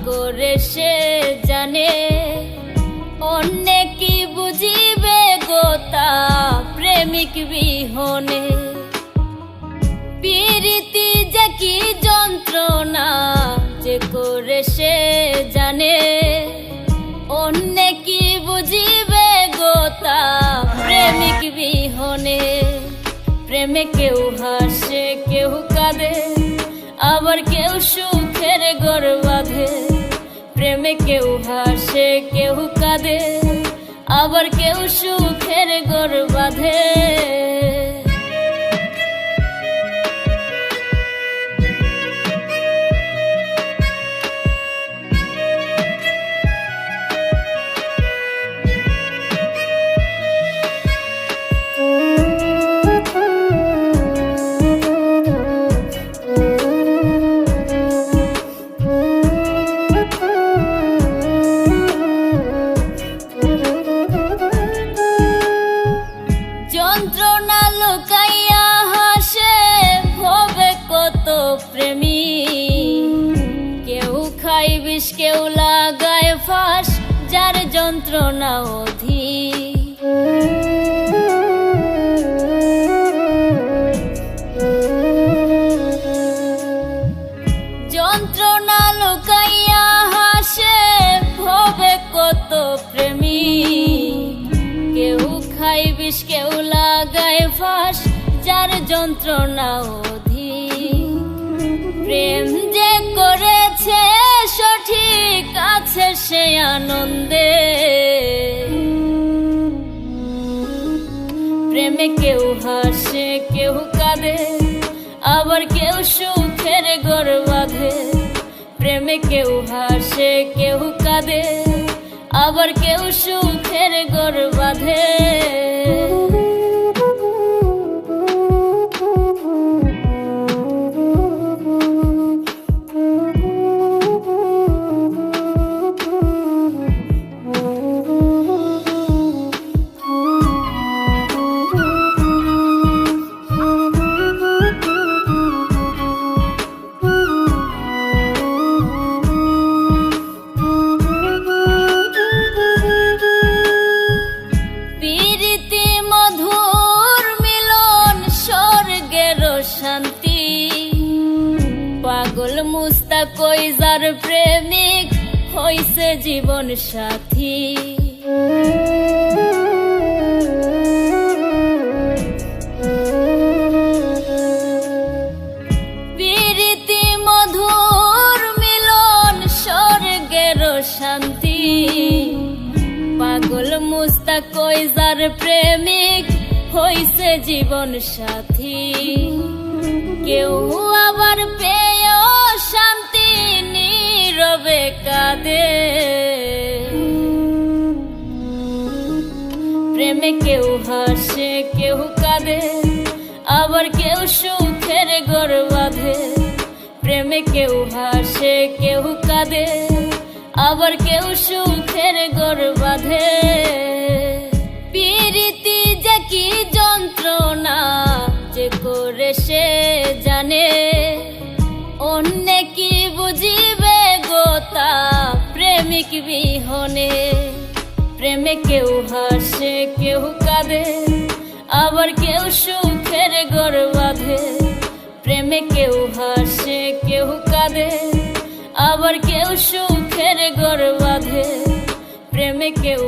করে সে জানে, অন্যে কি বুঝিবে গো তা প্রেমিক বিহনে। প্রীতি যে কি যন্ত্রণা যে করে সে জানে, অন্যে কি বুঝিবে গো তা প্রেমিক বিহনে। প্রেমে কেউ হাসে কেউ কাঁদে, আবার কেউ সুখের ঘর বাঁধে। প্রেমে কেউ হাসে কেউ কাঁদে, আবার কেউ সুখের ঘর বাঁধে। যন্ত্রণা লুকাইয়া হাসে ভবে কত প্রেমী, কেউ খায় বিষ কেউ লাগায় ফাঁস, যার যন্ত্রণা অধিক। যন্ত্রণা লুকাইয়া হাসে ভবে কত প্রেমী, কেউ খায় বিষ কেউ লাগায় ফাঁস, যার যন্ত্রণা অধিক। প্রেম যে করেছে সঠিক আছে সে আনন্দে, প্রেমে কেউ হাসে কেউ কাঁদে, আবার কেউ সুখের ঘর বাঁধে। প্রেমে কেউ হাসে কেউ কাঁদে, আবার কেউ সুখের ঘর বাঁধে। শান্তি পাগল মুস্তাক কই যার প্রেমিক হইছে জীবন সাথী। প্রীতি মধুর মিলন স্বর্গের শান্তি, পাগল মুস্তাক কই যার প্রেমিক হইছে জীবন সাথী। কেউ আবার পেয় শান্তি নীরবে কাঁদে, প্রেমে কেউ হাসে কেউ কাঁদে, আবার কেউ সুখের ঘর বাঁধে। প্রেমে কেউ হাসে কেউ কাঁদে, আবার কেউ সুখের ঘর বাঁধে। প্রীতি যে কি যন্ত্রণা যে করে সে জানে, অন্যে কি বুঝিবে গো তা প্রেমিক বিহনে। প্রেমে কেউ হাসে কেউ কাঁদে, আবার কেউ সুখের ঘর বাঁধে। প্রেমে কেউ হাসে কেউ কাঁদে, আবার কেউ সুখের ঘর বাঁধে। প্রেমে কেউ